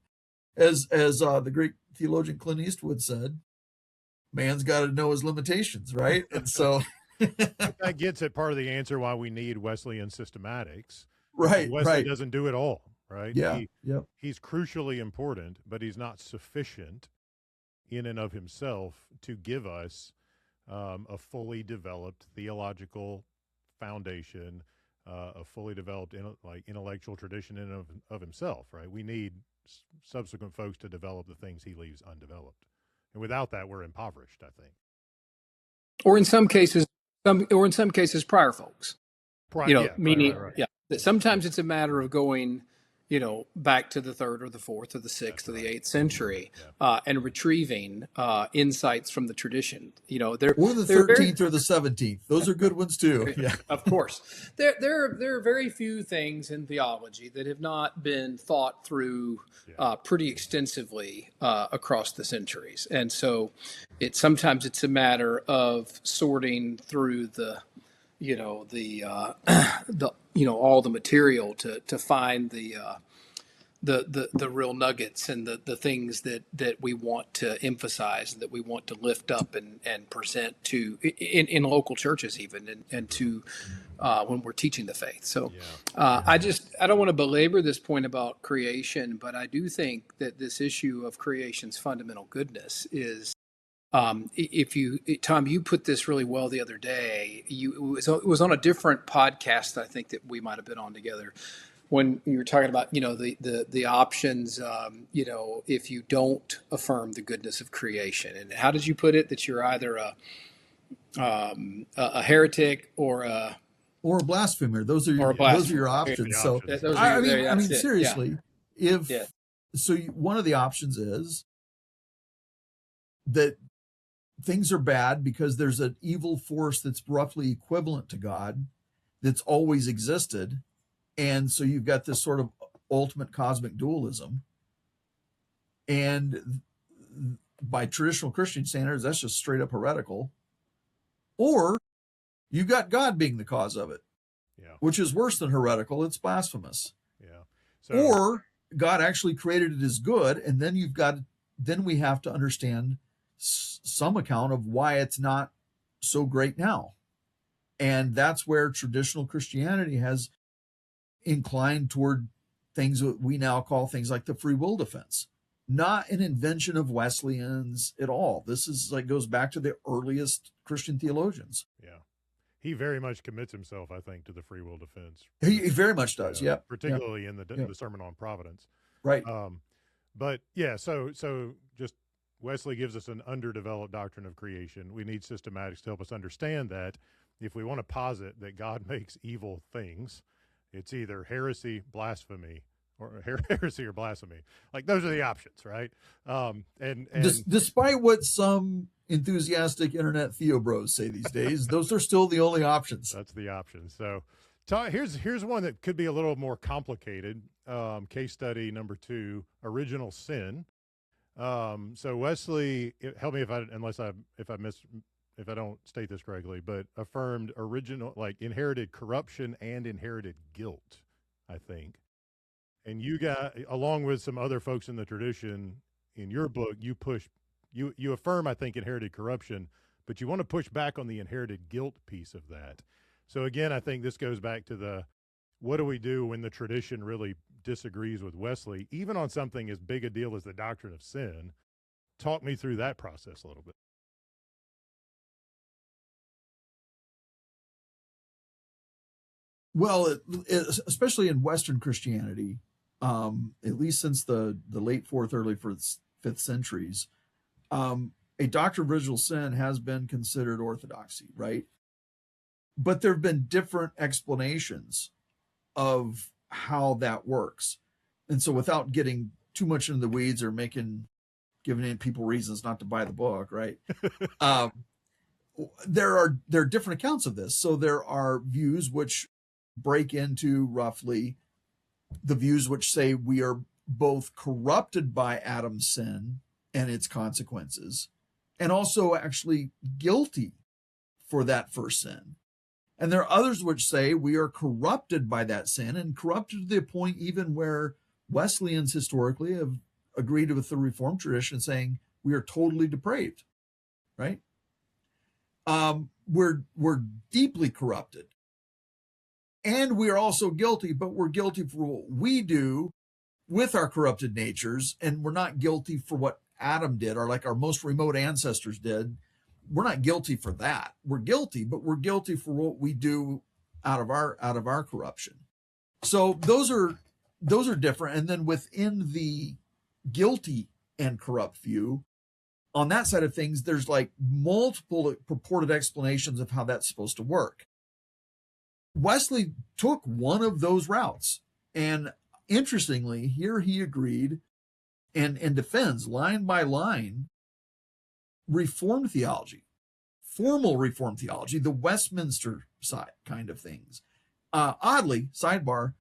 As the great theologian Clint Eastwood said, man's got to know his limitations, right? And so that gets at part of the answer why we need Wesleyan systematics. Right. Wesley doesn't do it all, right? Yeah. He's crucially important, but he's not sufficient in and of himself to give us a fully developed theological foundation, a fully developed intellectual tradition in and of himself, right? We need subsequent folks to develop the things he leaves undeveloped. And without that, we're impoverished, I think. Or in some cases, prior folks. Meaning, right. That sometimes it's a matter of going, back to the 3rd or the 4th or the 6th or the 8th century, and retrieving insights from the tradition. Or the 13th or the 17th. Those are good ones too. Yeah, of course. There are very few things in theology that have not been thought through pretty extensively across the centuries, and so sometimes it's a matter of sorting through all the material to find the real nuggets and the things that we want to emphasize and that we want to lift up and present to in local churches even and to when we're teaching the faith. So I don't want to belabor this point about creation, but I do think that this issue of creation's fundamental goodness is Tom, you put this really well the other day. It was on a different podcast, I think, that we might have been on together, when you were talking about, the options, if you don't affirm the goodness of creation. And how did you put it? That you're either a heretic or a blasphemer. Those are your options. So seriously, one of the options is that things are bad because there's an evil force that's roughly equivalent to God that's always existed. And so you've got this sort of ultimate cosmic dualism. And by traditional Christian standards, that's just straight up heretical. Or you've got God being the cause of it, which is worse than heretical. It's blasphemous. Or God actually created it as good. And then we have to understand some account of why it's not so great now. And that's where traditional Christianity has inclined toward things that we now call things like the free will defense. Not an invention of Wesleyans at all. This is goes back to the earliest Christian theologians. Yeah. He very much commits himself, I think, to the free will defense. He very much does. Particularly in the Sermon on Providence. Right. So just Wesley gives us an underdeveloped doctrine of creation. We need systematics to help us understand that if we want to posit that God makes evil things, it's either heresy, blasphemy, or heresy or blasphemy. Those are the options, right? Despite what some enthusiastic internet theobros say these days, those are still the only options. That's the option. So here's one that could be a little more complicated. Case study number 2, original sin. So Wesley, help me if I don't state this correctly, but affirmed inherited corruption and inherited guilt, I think. And you got, along with some other folks in the tradition, in your book, you affirm, I think, inherited corruption, but you want to push back on the inherited guilt piece of that. So again, I think this goes back to what do we do when the tradition really disagrees with Wesley, even on something as big a deal as the doctrine of sin? Talk me through that process a little bit. Well, especially in Western Christianity, at least since the late 4th, early 5th centuries, a doctrine of original sin has been considered orthodoxy, right? But there have been different explanations of how that works. And so without getting too much into the weeds or giving people reasons not to buy the book, right? There are different accounts of this. So there are views which break into roughly the views which say we are both corrupted by Adam's sin and its consequences, and also actually guilty for that first sin. And there are others which say we are corrupted by that sin, and corrupted to the point even where Wesleyans historically have agreed with the Reformed tradition, saying we are totally depraved, right? We're deeply corrupted. And we are also guilty, but we're guilty for what we do with our corrupted natures, and we're not guilty for what Adam did, or like our most remote ancestors did. We're not guilty for that. We're guilty, but we're guilty for what we do out of our corruption. So those are different. And then within the guilty and corrupt view, on that side of things, there's multiple purported explanations of how that's supposed to work. Wesley took one of those routes. And interestingly, here he agreed and defends line by line Reformed theology, formal Reformed theology, the Westminster side kind of things. Oddly, sidebar,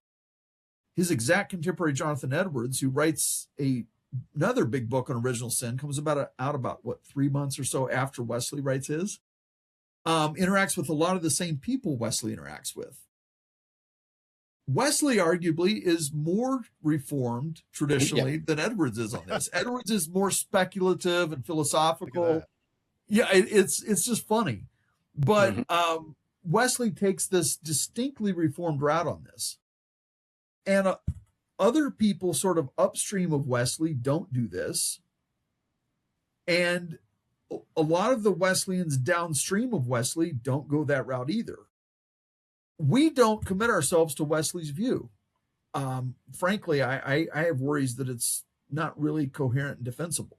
his exact contemporary Jonathan Edwards, who writes another big book on original sin, comes out about 3 months or so after Wesley writes his, interacts with a lot of the same people Wesley interacts with. Wesley arguably is more Reformed traditionally than Edwards is on this. Edwards is more speculative and philosophical. Yeah, it's just funny. But Wesley takes this distinctly Reformed route on this. And other people sort of upstream of Wesley don't do this. And a lot of the Wesleyans downstream of Wesley don't go that route either. We don't commit ourselves to Wesley's view. Frankly, I have worries that it's not really coherent and defensible.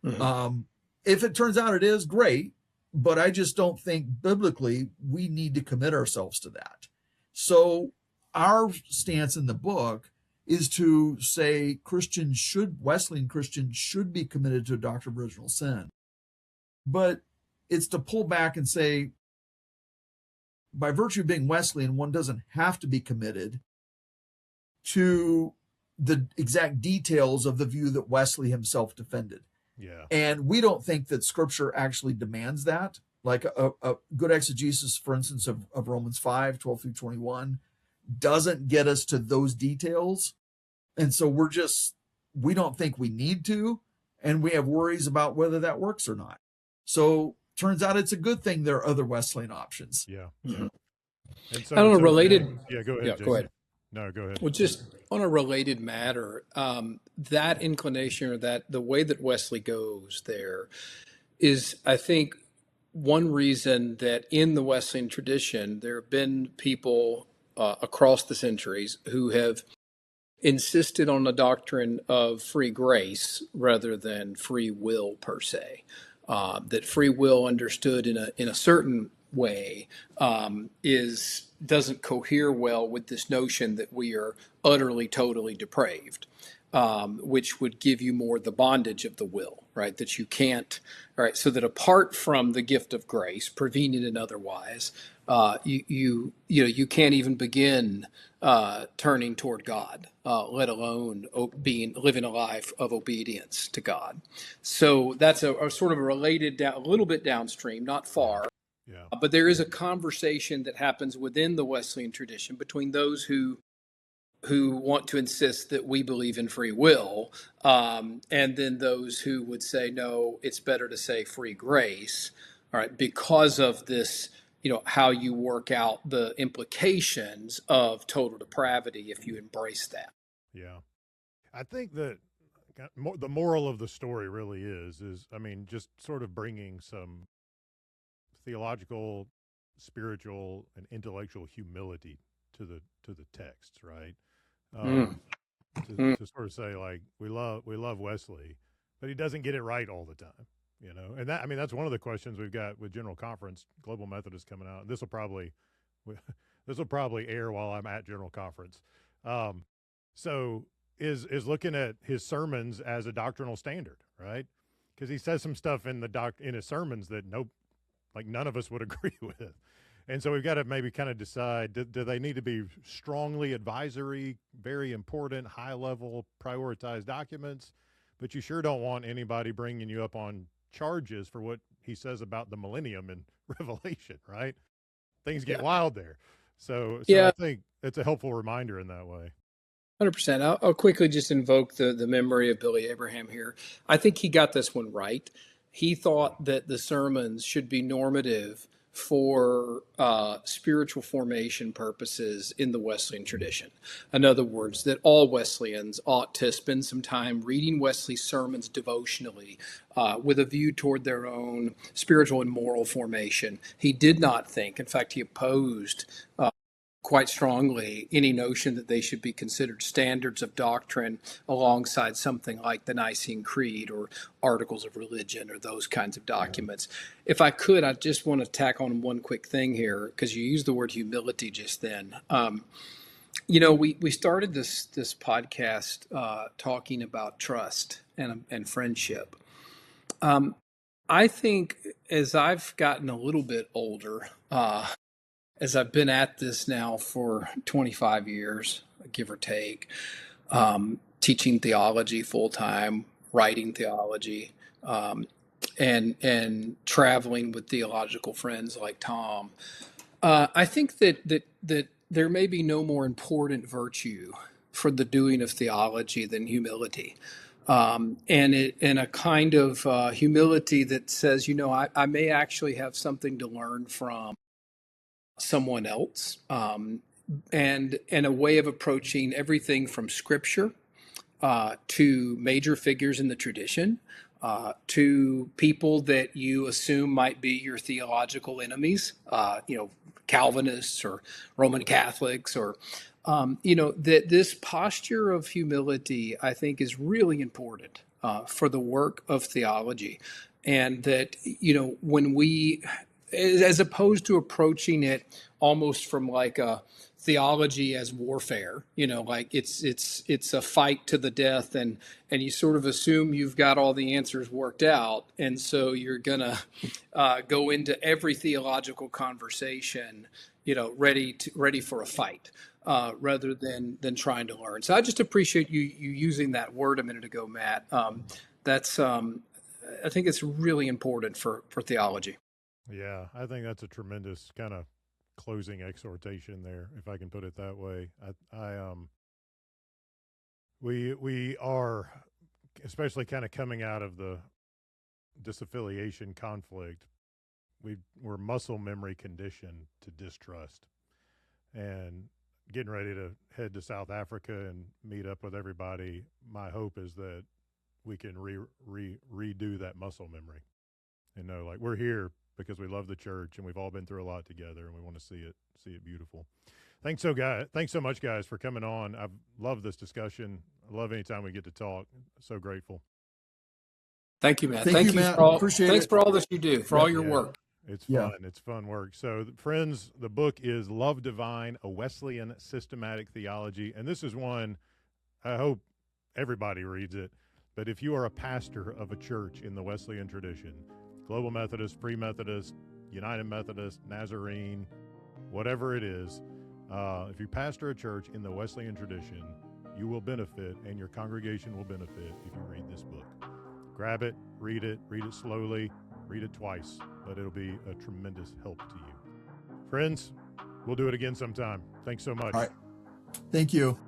If it turns out it is, great, but I just don't think biblically we need to commit ourselves to that. So our stance in the book is to say Wesleyan Christians should be committed to a doctrine of original sin. But it's to pull back and say, by virtue of being Wesleyan, one doesn't have to be committed to the exact details of the view that Wesley himself defended. Yeah. And we don't think that Scripture actually demands that. Like a good exegesis, for instance, of Romans 5, 12 through 21, doesn't get us to those details. And so we don't think we need to, and we have worries about whether that works or not. So turns out it's a good thing there are other Wesleyan options. Yeah. And so, on a related... Yeah, go ahead. Yeah, Jason. go ahead. No, go ahead. Well, just on a related matter, that inclination, or that the way that Wesley goes there is, I think, one reason that in the Wesleyan tradition, there have been people across the centuries who have insisted on the doctrine of free grace rather than free will per se. That free will understood in a certain way doesn't cohere well with this notion that we are utterly, totally depraved, which would give you more the bondage of the will, right? That you can't, right? So that apart from the gift of grace, prevenient and otherwise, you can't even begin turning toward God, let alone living a life of obedience to God. So that's a sort of a related, a little bit downstream, not far. Yeah. But there is a conversation that happens within the Wesleyan tradition between those who want to insist that we believe in free will, and then those who would say, no, it's better to say free grace, all right, because of this, how you work out the implications of total depravity if you embrace that. Yeah. I think that the moral of the story really is, just sort of bringing some theological, spiritual, and intellectual humility to the texts, right? To sort of say, like, we love Wesley, but he doesn't get it right all the time, And that's one of the questions we've got with General Conference, Global Methodist coming out. This will probably air while I'm at General Conference. So is looking at his sermons as a doctrinal standard, right? Because he says some stuff in his sermons that none of us would agree with. And so we've got to maybe kind of decide, do they need to be strongly advisory, very important, high-level, prioritized documents? But you sure don't want anybody bringing you up on charges for what he says about the millennium in Revelation, right? Things get wild there. So I think it's a helpful reminder in that way. 100%. I'll quickly just invoke the memory of Billy Abraham here. I think he got this one right. He thought that the sermons should be normative for spiritual formation purposes in the Wesleyan tradition. In other words, that all Wesleyans ought to spend some time reading Wesley's sermons devotionally with a view toward their own spiritual and moral formation. He did not think, in fact, he opposed quite strongly any notion that they should be considered standards of doctrine alongside something like the Nicene Creed or Articles of Religion or those kinds of documents. If I could, I just want to tack on one quick thing here, because you used the word humility just then. We started this podcast talking about trust and friendship. I think as I've gotten a little bit older, as I've been at this now for 25 years, give or take, teaching theology full time, writing theology, and traveling with theological friends like Tom. I think that there may be no more important virtue for the doing of theology than humility. And a kind of humility that says, I may actually have something to learn from someone else, and a way of approaching everything from Scripture to major figures in the tradition, to people that you assume might be your theological enemies, Calvinists or Roman Catholics, or that this posture of humility, I think, is really important for the work of theology. And that, when we, as opposed to approaching it almost from like a theology as warfare, like it's a fight to the death, and you sort of assume you've got all the answers worked out, and so you're gonna go into every theological conversation, ready for a fight, rather than trying to learn. So I just appreciate you using that word a minute ago, Matt. That's I think it's really important for theology. Yeah, I think that's a tremendous kind of closing exhortation there, if I can put it that way. We are, especially kind of coming out of the disaffiliation conflict, we're muscle memory conditioned to distrust, and getting ready to head to South Africa and meet up with everybody. My hope is that we can redo that muscle memory and know, like, we're here because we love the church and we've all been through a lot together and we want to see it beautiful. Thanks so much, guys, for coming on. I've loved this discussion. I love anytime we get to talk. So grateful. Thank you, Matt. Thank you, Matt. Thanks for all that you do, for all your work. It's fun. It's fun work. So, friends, the book is Love Divine, a Wesleyan Systematic Theology. And this is one, I hope everybody reads it. But if you are a pastor of a church in the Wesleyan tradition, Global Methodist, Free Methodist, United Methodist, Nazarene, whatever it is, if you pastor a church in the Wesleyan tradition, you will benefit and your congregation will benefit if you read this book. Grab it, read it slowly, read it twice, but it'll be a tremendous help to you. Friends, we'll do it again sometime. Thanks so much. All right. Thank you.